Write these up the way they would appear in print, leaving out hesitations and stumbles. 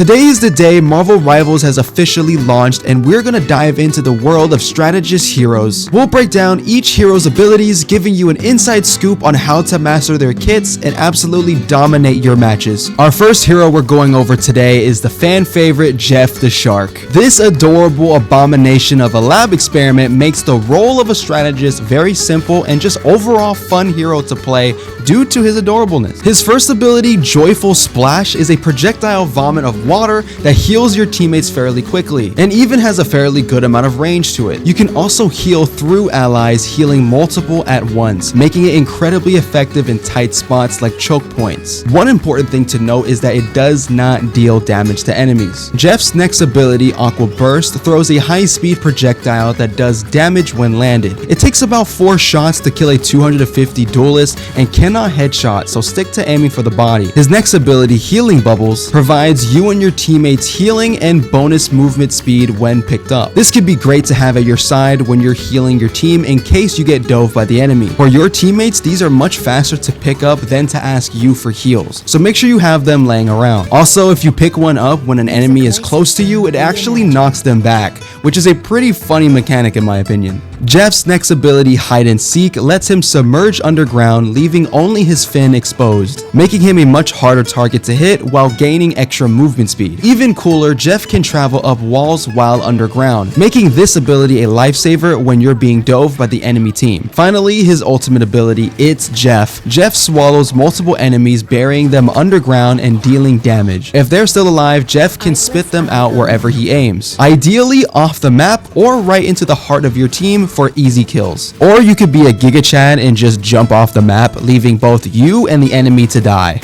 Today is the day Marvel Rivals has officially launched, and we're gonna dive into the world of strategist heroes. We'll break down each hero's abilities, giving you an inside scoop on how to master their kits and absolutely dominate your matches. Our first hero we're going over today is the fan favorite Jeff the Shark. This adorable abomination of a lab experiment makes the role of a strategist very simple and just overall fun hero to play due to his adorableness. His first ability, Joyful Splash, is a projectile vomit of water that heals your teammates fairly quickly, and even has a fairly good amount of range to it. You can also heal through allies, healing multiple at once, making it incredibly effective in tight spots like choke points. One important thing to note is that it does not deal damage to enemies. Jeff's next ability, Aqua Burst, throws a high-speed projectile that does damage when landed. It takes about 4 shots to kill a 250 duelist and cannot headshot, so stick to aiming for the body. His next ability, Healing Bubbles, provides you and your teammates healing and bonus movement speed when picked up. This could be great to have at your side when you're healing your team in case you get dove by the enemy. For your teammates, these are much faster to pick up than to ask you for heals, so make sure you have them laying around. Also, if you pick one up when an enemy is close to you, it actually knocks them back, which is a pretty funny mechanic in my opinion. Jeff's next ability, Hide and Seek, lets him submerge underground, leaving only his fin exposed, making him a much harder target to hit while gaining extra movement speed. Even cooler, Jeff can travel up walls while underground, making this ability a lifesaver when you're being dove by the enemy team. Finally, his ultimate ability, It's Jeff. Jeff swallows multiple enemies, burying them underground and dealing damage. If they're still alive, Jeff can spit them out wherever he aims, ideally off the map or right into the heart of your team for easy kills. Or you could be a Giga Chad and just jump off the map, leaving both you and the enemy to die.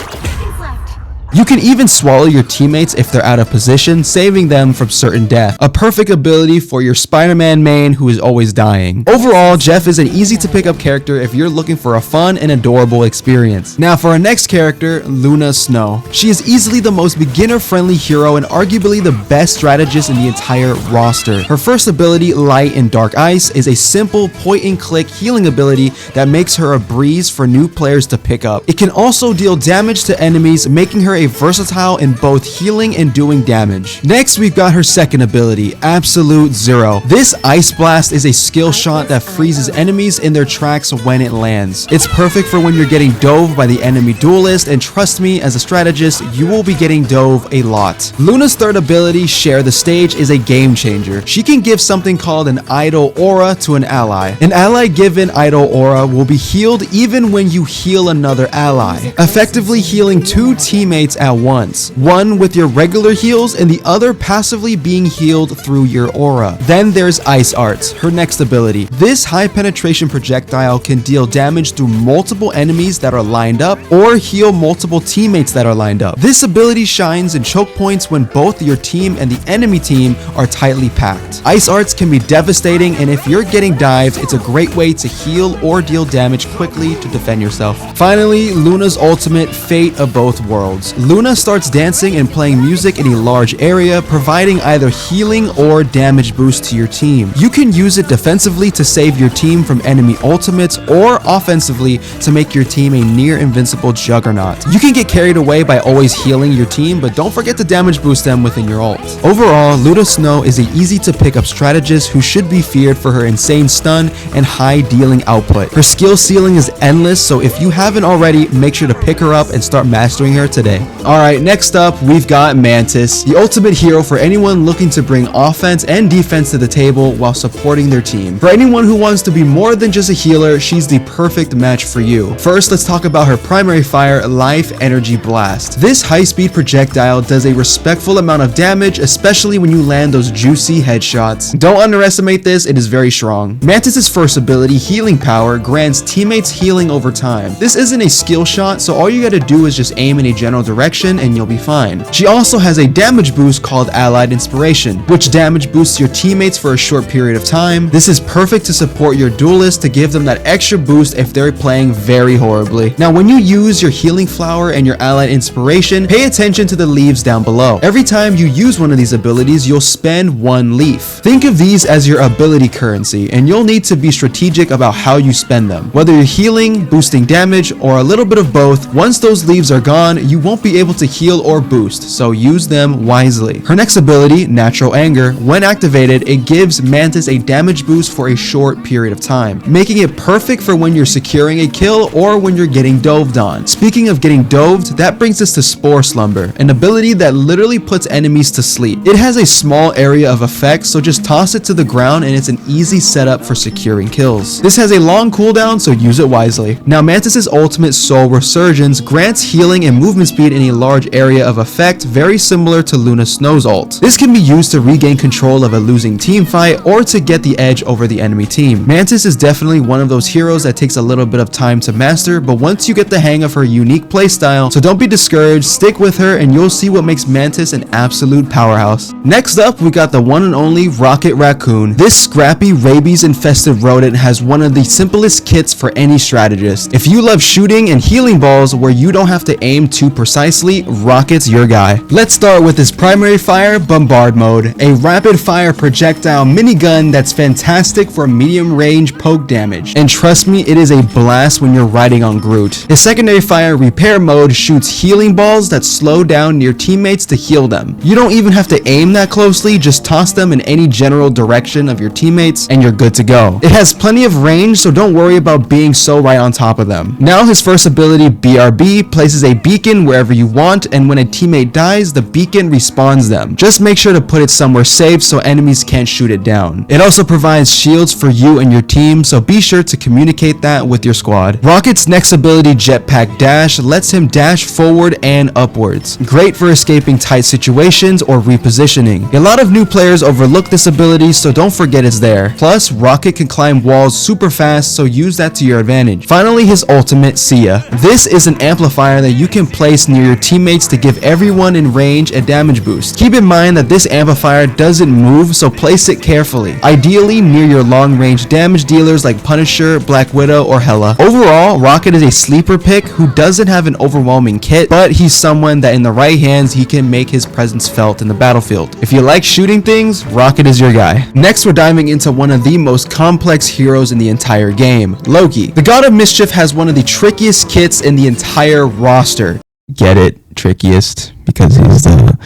You can even swallow your teammates if they're out of position, saving them from certain death. A perfect ability for your Spider-Man main who is always dying. Overall, Jeff is an easy to pick up character if you're looking for a fun and adorable experience. Now for our next character, Luna Snow. She is easily the most beginner-friendly hero and arguably the best strategist in the entire roster. Her first ability, Light and Dark Ice, is a simple point-and-click healing ability that makes her a breeze for new players to pick up. It can also deal damage to enemies, making her a versatile in both healing and doing damage. Next, we've got her second ability, Absolute Zero. This Ice Blast is a skill shot that freezes enemies in their tracks when it lands. It's perfect for when you're getting dove by the enemy duelist, and trust me, as a strategist, you will be getting dove a lot. Luna's third ability, Share the Stage, is a game changer. She can give something called an Idle Aura to an ally. An ally given Idle Aura will be healed even when you heal another ally, effectively healing 2 teammates at once, one with your regular heals and the other passively being healed through your aura. Then there's Ice Arts, her next ability. This high penetration projectile can deal damage through multiple enemies that are lined up or heal multiple teammates that are lined up. This ability shines in choke points when both your team and the enemy team are tightly packed. Ice Arts can be devastating, and if you're getting dived, it's a great way to heal or deal damage quickly to defend yourself. Finally, Luna's ultimate, Fate of Both Worlds. Luna starts dancing and playing music in a large area, providing either healing or damage boost to your team. You can use it defensively to save your team from enemy ultimates or offensively to make your team a near invincible juggernaut. You can get carried away by always healing your team, but don't forget to damage boost them within your ult. Overall, Luna Snow is an easy to pick up strategist who should be feared for her insane stun and high dealing output. Her skill ceiling is endless, so if you haven't already, make sure to pick her up and start mastering her today. Alright, next up, we've got Mantis, the ultimate hero for anyone looking to bring offense and defense to the table while supporting their team. For anyone who wants to be more than just a healer, she's the perfect match for you. First, let's talk about her primary fire, Life Energy Blast. This high-speed projectile does a respectful amount of damage, especially when you land those juicy headshots. Don't underestimate this, it is very strong. Mantis' first ability, Healing Power, grants teammates healing over time. This isn't a skill shot, so all you gotta do is just aim in a general direction and you'll be fine. She also has a damage boost called Allied Inspiration, which damage boosts your teammates for a short period of time. This is perfect to support your duelist to give them that extra boost if they're playing very horribly. Now, when you use your Healing Flower and your Allied Inspiration, pay attention to the leaves down below. Every time you use one of these abilities, you'll spend 1 leaf. Think of these as your ability currency, and you'll need to be strategic about how you spend them. Whether you're healing, boosting damage, or a little bit of both, once those leaves are gone, you won't be be able to heal or boost, so use them wisely. Her next ability, Natural Anger, when activated, it gives Mantis a damage boost for a short period of time, making it perfect for when you're securing a kill or when you're getting doved on. Speaking of getting doved, that brings us to Spore Slumber, an ability that literally puts enemies to sleep. It has a small area of effect, so just toss it to the ground and it's an easy setup for securing kills. This has a long cooldown, so use it wisely. Now Mantis's ultimate Soul Resurgence grants healing and movement speed in a large area of effect, very similar to Luna Snow's ult. This can be used to regain control of a losing team fight or to get the edge over the enemy team. Mantis is definitely one of those heroes that takes a little bit of time to master, but once you get the hang of her unique playstyle, so don't be discouraged, stick with her and you'll see what makes Mantis an absolute powerhouse. Next up, we got the one and only Rocket Raccoon. This scrappy, rabies-infested rodent has one of the simplest kits for any strategist. If you love shooting and healing balls where you don't have to aim too precisely, Rocket's your guy. Let's start with his primary fire, Bombard Mode, a rapid-fire projectile minigun that's fantastic for medium-range poke damage. And trust me, it is a blast when you're riding on Groot. His secondary fire, Repair Mode, shoots healing balls that slow down near teammates to heal them. You don't even have to aim that closely, just toss them in any general direction of your teammates and you're good to go. It has plenty of range, so don't worry about being so right on top of them. Now his first ability, BRB, places a beacon wherever you want, and when a teammate dies, the beacon respawns them. Just make sure to put it somewhere safe so enemies can't shoot it down. It also provides shields for you and your team, so be sure to communicate that with your squad. Rocket's next ability, Jetpack Dash, lets him dash forward and upwards. Great for escaping tight situations or repositioning. A lot of new players overlook this ability, so don't forget it's there. Plus, Rocket can climb walls super fast, so use that to your advantage. Finally, his ultimate, Sia. This is an amplifier that you can place near your teammates to give everyone in range a damage boost. Keep in mind that this amplifier doesn't move, so place it carefully. Ideally near your long-range damage dealers like Punisher, Black Widow, or Hela. Overall, Rocket is a sleeper pick who doesn't have an overwhelming kit, but he's someone that in the right hands he can make his presence felt in the battlefield. If you like shooting things, Rocket is your guy. Next, we're diving into one of the most complex heroes in the entire game, Loki. The God of Mischief has one of the trickiest kits in the entire roster. Get it? Trickiest? Because he's the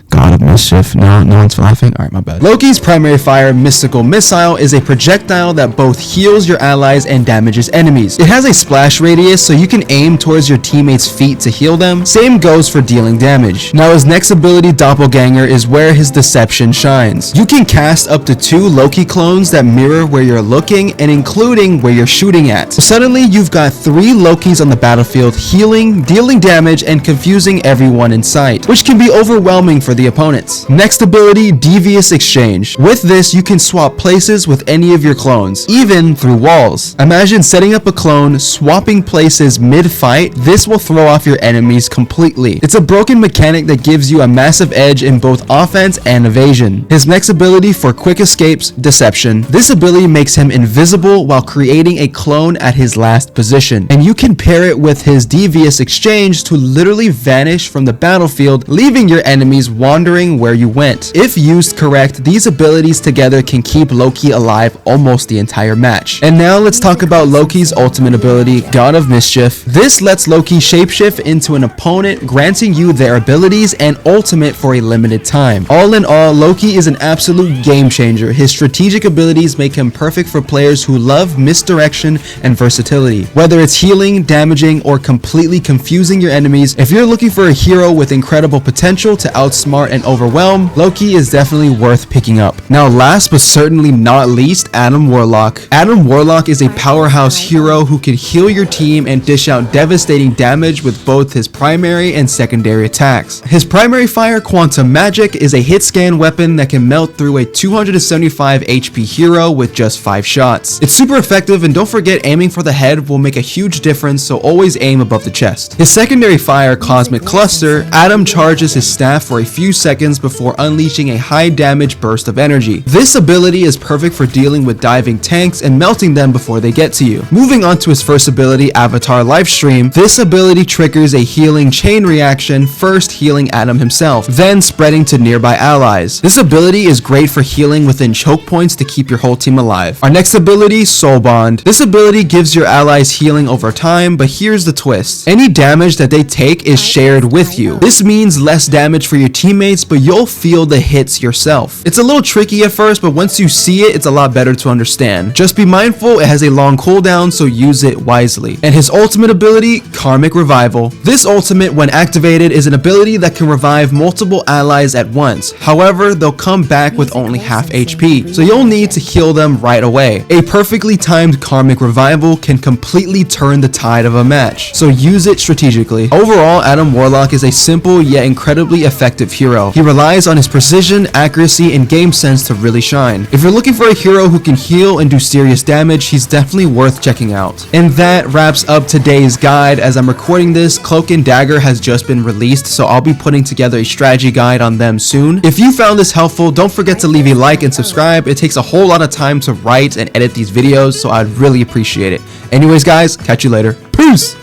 God of Mischief. No one's laughing. Alright, my bad. Loki's primary fire, Mystical Missile, is a projectile that both heals your allies and damages enemies. It has a splash radius, so you can aim towards your teammates' feet to heal them. Same goes for dealing damage. Now his next ability, Doppelganger, is where his deception shines. You can cast up to 2 Loki clones that mirror where you're looking and including where you're shooting at. So suddenly you've got 3 Lokis on the battlefield healing, dealing damage, and confusing everyone in sight, which can be overwhelming for the opponents. Next ability, Devious Exchange. With this, you can swap places with any of your clones, even through walls. Imagine setting up a clone, swapping places mid-fight. This will throw off your enemies completely. It's a broken mechanic that gives you a massive edge in both offense and evasion. His next ability for quick escapes, Deception. This ability makes him invisible while creating a clone at his last position, and you can pair it with his Devious Exchange to literally vanish from the battlefield, leaving your enemies wondering where you went. If used correct, these abilities together can keep Loki alive almost the entire match. And now let's talk about Loki's ultimate ability, God of Mischief. This lets Loki shapeshift into an opponent, granting you their abilities and ultimate for a limited time. All in all, Loki is an absolute game changer. His strategic abilities make him perfect for players who love misdirection and versatility. Whether it's healing, damaging, or completely confusing your enemies, if you're looking for a hero with incredible potential to outsmart and overwhelm, Loki is definitely worth picking up. Now last but certainly not least, Adam Warlock. Adam Warlock is a powerhouse hero who can heal your team and dish out devastating damage with both his primary and secondary attacks. His primary fire, Quantum Magic, is a hit scan weapon that can melt through a 275 HP hero with just 5 shots. It's super effective, and don't forget aiming for the head will make a huge difference, so always aim above the chest. His secondary fire, Cosmic Cluster, Adam charges his staff for a few seconds seconds before unleashing a high damage burst of energy. This ability is perfect for dealing with diving tanks and melting them before they get to you. Moving on to his first ability, Avatar Lifestream, this ability triggers a healing chain reaction, first healing Adam himself, then spreading to nearby allies. This ability is great for healing within choke points to keep your whole team alive. Our next ability, Soul Bond. This ability gives your allies healing over time, but here's the twist. Any damage that they take is shared with you. This means less damage for your teammates, but you'll feel the hits yourself. It's a little tricky at first, but once you see it, it's a lot better to understand. Just be mindful, it has a long cooldown, so use it wisely. And his ultimate ability, Karmic Revival. This ultimate, when activated, is an ability that can revive multiple allies at once. However, they'll come back with only half HP, so you'll need to heal them right away. A perfectly timed Karmic Revival can completely turn the tide of a match, so use it strategically. Overall, Adam Warlock is a simple yet incredibly effective hero. He relies on his precision, accuracy, and game sense to really shine. If you're looking for a hero who can heal and do serious damage, he's definitely worth checking out. And that wraps up today's guide. As I'm recording this, Cloak and Dagger has just been released, so I'll be putting together a strategy guide on them soon. If you found this helpful, don't forget to leave a like and subscribe. It takes a whole lot of time to write and edit these videos, so I'd really appreciate it. Anyways guys, catch you later. Peace!